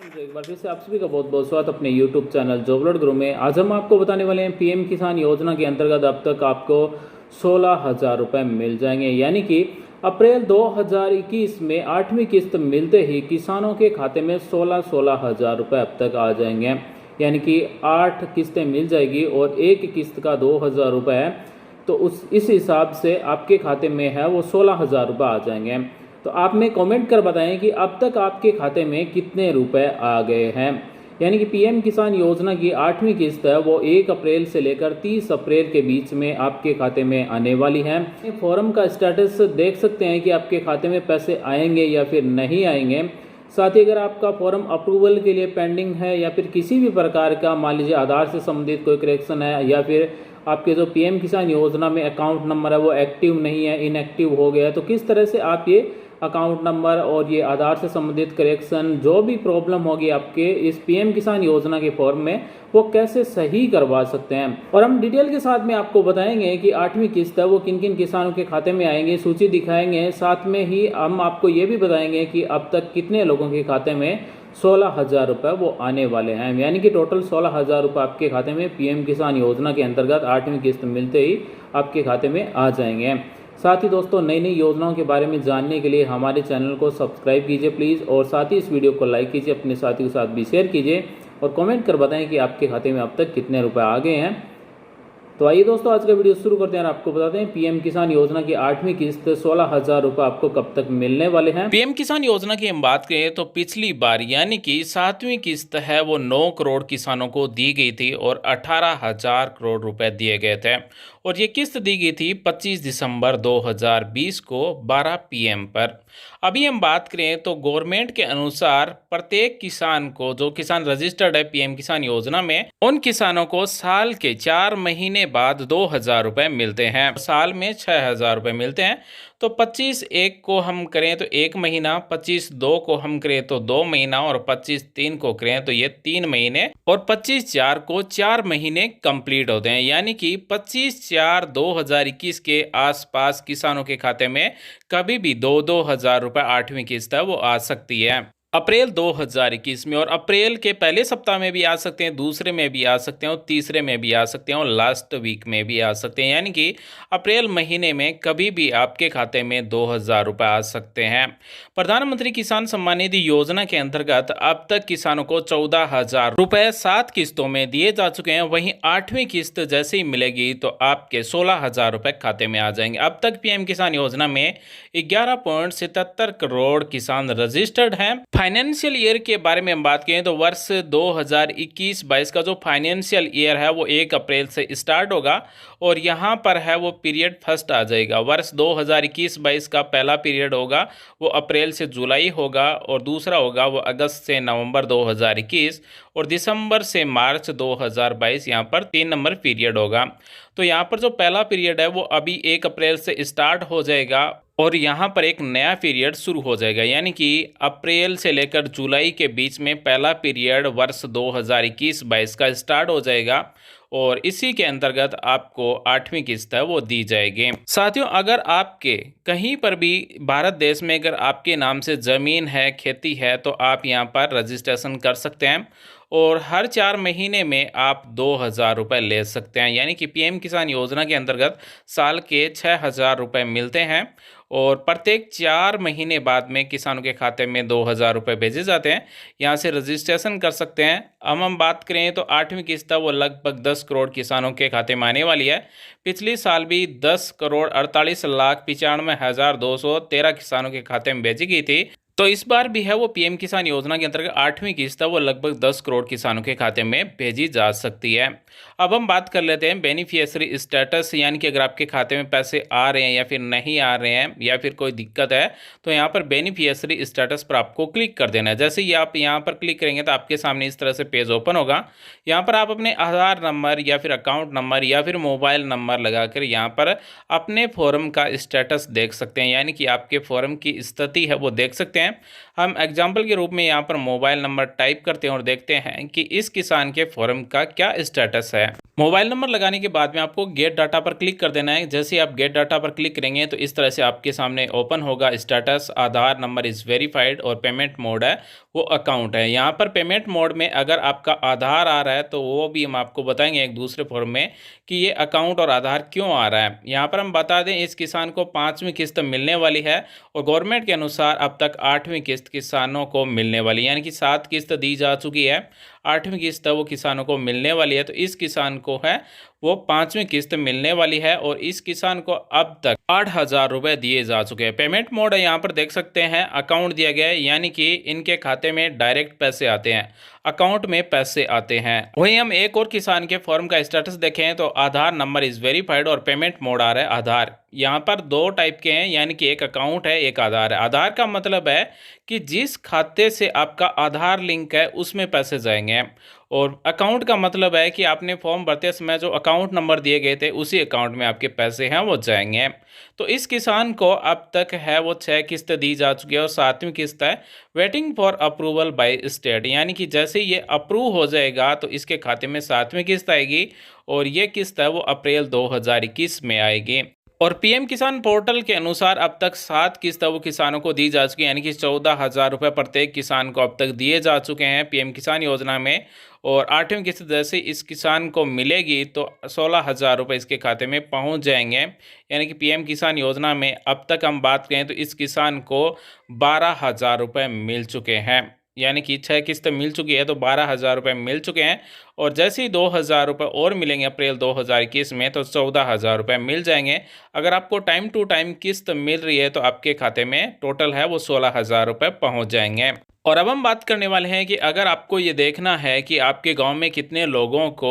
मित्रों, एक बार फिर से आप सभी का बहुत बहुत स्वागत अपने YouTube चैनल जॉब लोड गुरु में। आज हम आपको बताने वाले हैं पीएम किसान योजना के अंतर्गत अब तक आपको 16,000 रुपये मिल जाएंगे। यानी कि अप्रैल 2021 में 8वीं किस्त मिलते ही किसानों के खाते में 16,000 रुपये अब तक आ जाएंगे। यानी कि 8 किस्तें मिल जाएगी और एक किस्त का 2,000 रुपये है, तो इस हिसाब से आपके खाते में है वो 16,000 रुपये आ जाएंगे। तो आप में कमेंट कर बताएं कि अब तक आपके खाते में कितने रुपए आ गए हैं। यानी कि पीएम किसान योजना की 8वीं किस्त है वो 1 अप्रैल से लेकर 30 अप्रैल के बीच में आपके खाते में आने वाली है। फॉर्म का स्टेटस देख सकते हैं कि आपके खाते में पैसे आएंगे या फिर नहीं आएंगे। साथ ही अगर आपका फॉर्म अप्रूवल के लिए पेंडिंग है या फिर किसी भी प्रकार का मान लीजिए आधार से संबंधित कोई करेक्शन है या फिर आपके जो पीएम किसान योजना में अकाउंट नंबर है वो एक्टिव नहीं है, इनएक्टिव हो गया है, तो किस तरह से आप ये अकाउंट नंबर और ये आधार से संबंधित करेक्शन जो भी प्रॉब्लम होगी आपके इस पीएम किसान योजना के फॉर्म में वो कैसे सही करवा सकते हैं। और हम डिटेल के साथ में आपको बताएंगे कि 8वीं किस्त है वो किन किन किसानों के खाते में आएंगे, सूची दिखाएंगे। साथ में ही हम आपको ये भी बताएंगे कि अब तक कितने लोगों के खाते में 16,000 रुपये वो आने वाले हैं। यानी कि टोटल 16,000 रुपये आपके खाते में पीएम किसान योजना के अंतर्गत 8वीं किस्त मिलते ही आपके खाते में आ जाएंगे। साथ ही दोस्तों नई नई योजनाओं के बारे में जानने के लिए हमारे चैनल को सब्सक्राइब कीजिए प्लीज़, और साथ ही इस वीडियो को लाइक कीजिए, अपने साथी के साथ भी शेयर कीजिए और कमेंट कर बताएं कि आपके खाते में अब तक कितने रुपए आ गए हैं। तो आइए दोस्तों आज का वीडियो शुरू करते हैं और आपको बताते हैं पीएम किसान योजना की 8वीं किस्त 16,000 रुपये आपको कब तक मिलने वाले हैं। पीएम किसान योजना की हम बात करें तो पिछली बार यानी कि 7वीं किस्त है वो 9 करोड़ किसानों को दी गई थी और 18,000 करोड़ रुपए दिए गए थे, और ये किस्त दी गई थी 25 दिसंबर 2020 को 12 PM पर। अभी हम बात करें तो गवर्नमेंट के अनुसार प्रत्येक किसान को, जो किसान रजिस्टर्ड है पीएम किसान योजना में, उन किसानों को साल के 4 महीने बाद 2,000 रुपये मिलते हैं, साल में 6,000 रुपये मिलते हैं। तो 25/1 को हम करें तो 1 महीना, 25/2 को हम करें तो 2 महीना, और 25/3 को करें तो ये 3 महीने, और 25/4 को 4 महीने कंप्लीट होते हैं। यानी कि 25/4/2021 के आसपास किसानों के खाते में कभी भी 2-2 हज़ार रुपये 8वीं किस्त है वो आ सकती है अप्रैल 2021 में, और अप्रैल के पहले सप्ताह में भी आ सकते हैं, दूसरे में भी आ सकते हैं, और तीसरे में भी आ सकते हैं, और लास्ट वीक में भी आ सकते हैं। यानी कि अप्रैल महीने में कभी भी आपके खाते में 2,000 रुपये आ सकते हैं। प्रधानमंत्री किसान सम्मान निधि योजना के अंतर्गत अब तक किसानों को 14,000 रुपये 7 किस्तों में दिए जा चुके हैं। वहीं 8वीं किस्त जैसे ही मिलेगी तो आपके 16,000 रुपये खाते में आ जाएंगे। अब तक पीएम किसान योजना में 11.77 करोड़ किसान रजिस्टर्ड हैं। फाइनेंशियल ईयर के बारे में हम बात करें तो वर्ष 2021-22 का जो फाइनेंशियल ईयर है वो 1 अप्रैल से स्टार्ट होगा, और यहाँ पर है वो पीरियड फर्स्ट आ जाएगा। वर्ष 2021-22 का पहला पीरियड होगा वो अप्रैल से जुलाई होगा, और दूसरा होगा वो अगस्त से नवंबर 2021, और दिसंबर से मार्च 2022 यहाँ पर 3 नंबर पीरियड होगा। तो यहाँ पर जो पहला पीरियड है वो अभी 1 अप्रैल से स्टार्ट हो जाएगा, और यहाँ पर एक नया पीरियड शुरू हो जाएगा। यानी कि अप्रैल से लेकर जुलाई के बीच में पहला पीरियड वर्ष 2021-22 का स्टार्ट हो जाएगा, और इसी के अंतर्गत आपको 8वीं किस्त है वो दी जाएगी। साथियों, अगर आपके कहीं पर भी भारत देश में अगर आपके नाम से ज़मीन है, खेती है, तो आप यहाँ पर रजिस्ट्रेशन कर सकते हैं, और हर 4 महीने में आप 2,000 रुपये ले सकते हैं। यानी कि पीएम किसान योजना के अंतर्गत साल के 6,000 रुपये मिलते हैं, और प्रत्येक 4 महीने बाद में किसानों के खाते में 2,000 रुपये भेजे जाते हैं। यहाँ से रजिस्ट्रेशन कर सकते हैं। अब हम बात करें तो 8वीं किस्त वो लगभग 10 करोड़ किसानों के खाते में आने वाली है। पिछली साल भी 10,48,95,213 किसानों के खाते में भेजी गई थी। तो इस बार भी है वो पीएम किसान योजना के अंतर्गत 8वीं किस्त वो लगभग 10 करोड़ किसानों के खाते में भेजी जा सकती है। अब हम बात कर लेते हैं बेनिफिशियरी स्टेटस, यानी कि अगर आपके खाते में पैसे आ रहे हैं या फिर नहीं आ रहे हैं या फिर कोई दिक्कत है, तो यहाँ पर बेनिफिशियरी स्टेटस पर आपको क्लिक कर देना है। जैसे ही आप यहाँ पर क्लिक करेंगे तो आपके सामने इस तरह से पेज ओपन होगा। यहाँ पर आप अपने आधार नंबर या फिर अकाउंट नंबर या फिर मोबाइल नंबर लगाकर यहाँ पर अपने फॉर्म का स्टेटस देख सकते हैं, यानी कि आपके फॉर्म की स्थिति है वो देख सकते हैं। हम एग्जाम्पल के रूप में यहाँ पर मोबाइल नंबर टाइप करते हैं और देखते हैं कि इस किसान के फॉर्म का क्या स्टेटस है। मोबाइल नंबर लगाने के बाद में आपको गेट डाटा पर क्लिक कर देना है। जैसे ही आप गेट डाटा पर क्लिक करेंगे तो इस तरह से आपके सामने ओपन होगा status Aadhaar number is verified और पेमेंट मोड है वो अकाउंट है। यहाँ पर पेमेंट मोड में अगर आपका आधार आ रहा है तो वो भी हम आपको बताएंगे एक दूसरे फॉर्म में कि ये अकाउंट और आधार क्यों आ रहा है। यहाँ पर हम बता दें इस किसान को 5वीं किस्त मिलने वाली है और गवर्नमेंट के अनुसार अब तक 8वीं किस्त किसानों को मिलने वाली है, यानी कि 7 किस्त दी जा चुकी है, 8वीं किस्त वो किसानों को मिलने वाली है। तो इस किसान को है वो 5वीं किस्त मिलने वाली है और इस किसान को अब तक 8,000 रुपये दिए जा चुके हैं। पेमेंट मोड है यहाँ पर देख सकते हैं अकाउंट दिया गया है, यानी कि इनके खाते में डायरेक्ट पैसे आते हैं, अकाउंट में पैसे आते हैं। वहीं हम एक और किसान के फॉर्म का स्टेटस देखें तो आधार नंबर इज़ वेरीफाइड और पेमेंट मोड आ रहा है आधार। यहाँ पर 2 टाइप के हैं, यानी कि एक अकाउंट है एक आधार है। आधार का मतलब है कि जिस खाते से आपका आधार लिंक है उसमें पैसे जाएंगे और अकाउंट का मतलब है कि आपने फॉर्म भरते समय जो अकाउंट नंबर दिए गए थे उसी अकाउंट में आपके पैसे हैं वो जाएंगे। तो इस किसान को अब तक है वो 6 किस्त दी जा चुकी है और 7वीं किस्त है waiting for approval by state, यानी कि जैसे ये अप्रूव हो जाएगा तो इसके खाते में 7वीं किस्त आएगी और ये किस्त है वो अप्रैल 2021 में आएगी। और पीएम किसान पोर्टल के अनुसार अब तक 7 किस्त वो किसानों को दी जा चुकी है, यानी कि 14,000 रुपये प्रत्येक किसान को अब तक दिए जा चुके हैं पीएम किसान योजना में। और 8वीं किस्त जैसे इस किसान को मिलेगी तो 16,000 रुपये इसके खाते में पहुंच जाएंगे, यानी कि पीएम किसान योजना में अब तक हम बात करें तो इस किसान को 12,000 रुपये मिल चुके हैं, यानी कि 6 किस्त मिल चुकी है तो 12,000 रुपये मिल चुके हैं। और जैसे ही 2,000 रुपये और मिलेंगे अप्रैल 2021 में तो 14,000 रुपये मिल जाएंगे। अगर आपको टाइम टू टाइम किस्त मिल रही है तो आपके खाते में टोटल है वो 16,000 रुपये पहुँच जाएंगे। और अब हम बात करने वाले हैं कि अगर आपको ये देखना है कि आपके गांव में कितने लोगों को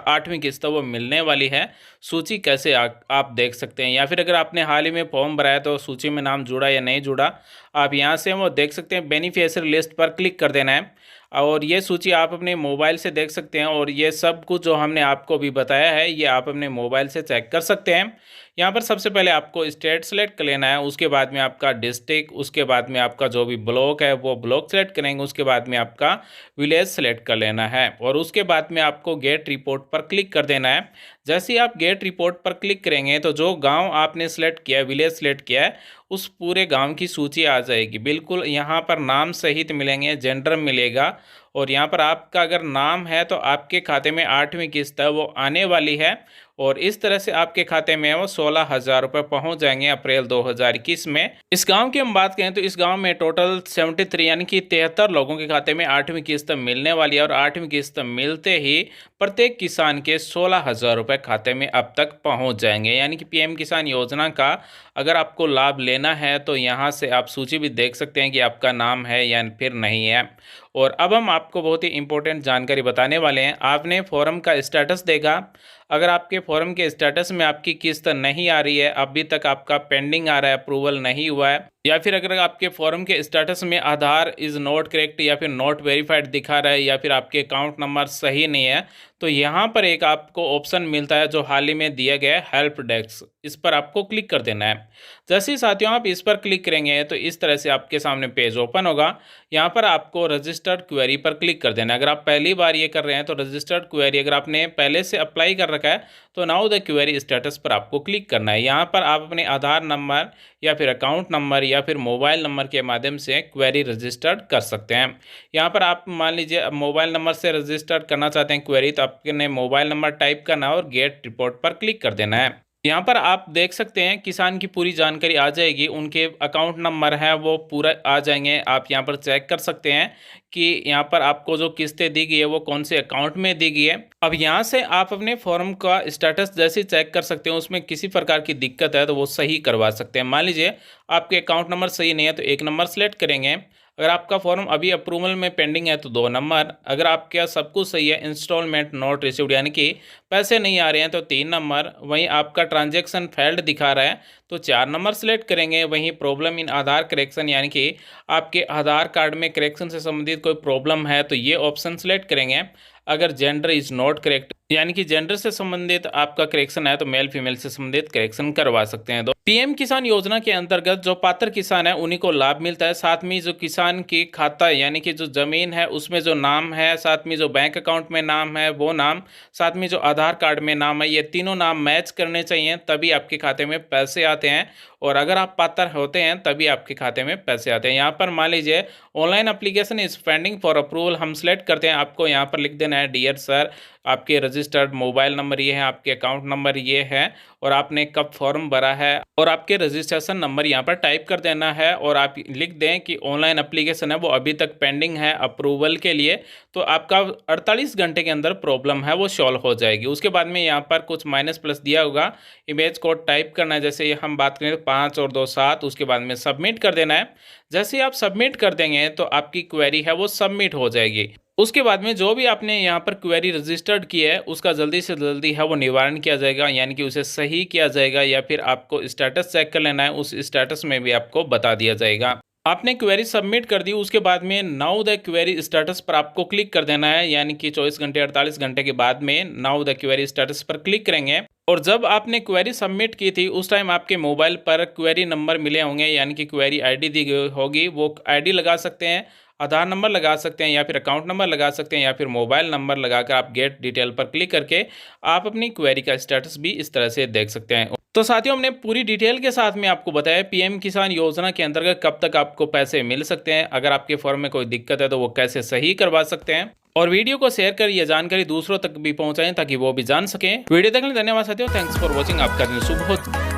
8वीं किस्त वो मिलने वाली है, सूची कैसे आप देख सकते हैं, या फिर अगर आपने हाल ही में फॉर्म भराया तो सूची में नाम जुड़ा या नहीं जुड़ा, आप यहाँ से वो देख सकते हैं। बेनिफिशियरी लिस्ट पर क्लिक कर देना है और ये सूची आप अपने मोबाइल से देख सकते हैं और ये सब कुछ जो हमने आपको भी बताया है ये आप अपने मोबाइल से चेक कर सकते हैं। यहाँ पर सबसे पहले आपको स्टेट सेलेक्ट कर लेना है, उसके बाद में आपका डिस्ट्रिक्ट, उसके बाद में आपका जो भी ब्लॉक है वो ब्लॉक सेलेक्ट करेंगे, उसके बाद में आपका विलेज सेलेक्ट कर लेना है और उसके बाद में आपको गेट रिपोर्ट पर क्लिक कर देना है। जैसे ही आप गेट रिपोर्ट पर क्लिक करेंगे तो जो गांव आपने सेलेक्ट किया है, विलेज सेलेक्ट किया है, उस पूरे गांव की सूची आ जाएगी। बिल्कुल यहाँ पर नाम सहित मिलेंगे, जेंडर मिलेगा और यहाँ पर आपका अगर नाम है तो आपके खाते में 8वीं किस्त है वो आने वाली है और इस तरह से आपके खाते में वो 16,000 रुपये पहुँच जाएंगे अप्रैल 2021 में। इस गांव की हम बात करें तो इस गांव में टोटल 73 यानी कि 73 लोगों के खाते में 8वीं किस्त मिलने वाली है और 8वीं किस्त मिलते ही प्रत्येक किसान के 16,000 रुपये खाते में अब तक पहुंच जाएंगे। यानी कि पीएम किसान योजना का अगर आपको लाभ लेना है तो यहाँ से आप सूची भी देख सकते हैं कि आपका नाम है या फिर नहीं है। और अब हम आपको बहुत ही इंपॉर्टेंट जानकारी बताने वाले हैं। आपने फॉर्म का स्टेटस देखा, अगर आपके फॉर्म के स्टेटस में आपकी किस्त नहीं आ रही है, अभी तक आपका पेंडिंग आ रहा है, अप्रूवल नहीं हुआ है, या फिर अगर आपके फॉर्म के स्टेटस में आधार इज़ नॉट करेक्ट या फिर नॉट वेरीफाइड दिखा रहा है या फिर आपके अकाउंट नंबर सही नहीं है, तो यहाँ पर एक आपको ऑप्शन मिलता है जो हाल ही में दिया गया है हेल्प डेस्क, इस पर आपको क्लिक कर देना है। जैसे ही साथियों आप इस पर क्लिक करेंगे तो इस तरह से आपके सामने पेज ओपन होगा। यहाँ पर आपको रजिस्टर्ड क्वेरी पर क्लिक कर देना है। अगर आप पहली बार ये कर रहे हैं तो रजिस्टर्ड क्वेरी, अगर आपने पहले से अप्लाई कर रखा है तो नाउ द क्वेरी स्टेटस पर आपको क्लिक करना है। यहाँ पर आप अपने आधार नंबर या फिर अकाउंट नंबर या फिर मोबाइल नंबर के माध्यम से क्वेरी रजिस्टर्ड कर सकते हैं। यहाँ पर आप मान लीजिए मोबाइल नंबर से रजिस्टर्ड करना चाहते हैं क्वेरी, तो आपने मोबाइल नंबर टाइप करना है और गेट रिपोर्ट पर क्लिक कर देना है। यहाँ पर आप देख सकते हैं किसान की पूरी जानकारी आ जाएगी, उनके अकाउंट नंबर है वो पूरा आ जाएंगे। आप यहाँ पर चेक कर सकते हैं कि यहाँ पर आपको जो किस्तें दी गई है वो कौन से अकाउंट में दी गई है। अब यहाँ से आप अपने फॉर्म का स्टेटस जैसे चेक कर सकते हैं, उसमें किसी प्रकार की दिक्कत है तो वो सही करवा सकते हैं। मान लीजिए आपके अकाउंट नंबर सही नहीं है तो 1 नंबर सेलेक्ट करेंगे। अगर आपका फॉर्म अभी अप्रूवल में पेंडिंग है तो 2 नंबर, अगर आपका सब कुछ सही है, इंस्टॉलमेंट नॉट रिसीव्ड यानी कि पैसे नहीं आ रहे हैं तो 3 नंबर, वहीं आपका ट्रांजैक्शन फेल्ड दिखा रहा है तो 4 नंबर सेलेक्ट करेंगे। वहीं प्रॉब्लम इन आधार करेक्शन यानी कि आपके आधार कार्ड में करेक्शन से संबंधित कोई प्रॉब्लम है तो ये ऑप्शन सेलेक्ट करेंगे। अगर जेंडर इज नॉट करेक्ट यानी कि जेंडर से संबंधित आपका करेक्शन है तो मेल फीमेल से संबंधित करेक्शन करवा सकते हैं। तो पीएम किसान योजना के अंतर्गत जो पात्र किसान है उन्हीं को लाभ मिलता है। साथ में जो किसान की खाता यानी कि जो जमीन है उसमें जो नाम है, साथ में जो बैंक अकाउंट में नाम है वो नाम, साथ में जो आधार कार्ड में नाम है, ये तीनों नाम मैच करने चाहिए, तभी आपके खाते में पैसे आते हैं। और अगर आप पात्र होते हैं तभी आपके खाते में पैसे आते हैं। यहाँ पर मान लीजिए online application is pending for approval, हम सेलेक्ट करते हैं, आपको यहाँ पर लिख देना है डियर सर, आपके रजिस्टर्ड मोबाइल नंबर ये है, आपके अकाउंट नंबर ये है, और आपने कब फॉर्म भरा है, और आपके रजिस्ट्रेशन नंबर यहाँ पर टाइप कर देना है। और आप लिख दें कि ऑनलाइन एप्लीकेशन है वो अभी तक पेंडिंग है अप्रूवल के लिए, तो आपका 48 घंटे के अंदर प्रॉब्लम है वो सॉल्व हो जाएगी। उसके बाद में यहाँ पर कुछ माइनस प्लस दिया होगा, इमेज कोड टाइप करना है, जैसे हम बात करें तो 5 और 2 7, उसके बाद में सबमिट कर देना है। जैसे ही आप सबमिट कर देंगे तो आपकी क्वेरी है वो सबमिट हो जाएगी। उसके बाद में जो भी आपने यहाँ पर क्वेरी रजिस्टर्ड की है उसका जल्दी से जल्दी है वो निवारण किया जाएगा, यानी कि उसे सही किया जाएगा, या फिर आपको स्टेटस चेक कर लेना है, उस स्टेटस में भी आपको बता दिया जाएगा। आपने क्वेरी सबमिट कर दी, उसके बाद में नाउ द क्वेरी स्टेटस पर आपको क्लिक कर देना है, यानी कि 24 घंटे 48 घंटे के बाद में नाउ द क्वेरी स्टेटस पर क्लिक करेंगे। और जब आपने क्वेरी सबमिट की थी उस टाइम आपके मोबाइल पर क्वेरी नंबर मिले होंगे, यानी कि क्वेरी आईडी दी गई होगी, वो आईडी लगा सकते हैं, आधार नंबर लगा सकते हैं, या फिर अकाउंट नंबर लगा सकते हैं, या फिर मोबाइल नंबर लगाकर आप गेट डिटेल पर क्लिक करके आप अपनी क्वेरी का स्टेटस भी इस तरह से देख सकते हैं। तो साथियों, हमने पूरी डिटेल के साथ में आपको बताया पीएम किसान योजना के अंतर्गत कब तक आपको पैसे मिल सकते हैं, अगर आपके फॉर्म में कोई दिक्कत है तो वो कैसे सही करवा सकते हैं, और वीडियो को शेयर कर यह जानकारी दूसरों तक भी पहुंचाएं ताकि वो भी जान सकें। वीडियो देखने धन्यवाद साथियों, थैंक्स फॉर वॉचिंग, आपका दिन शुभ हो।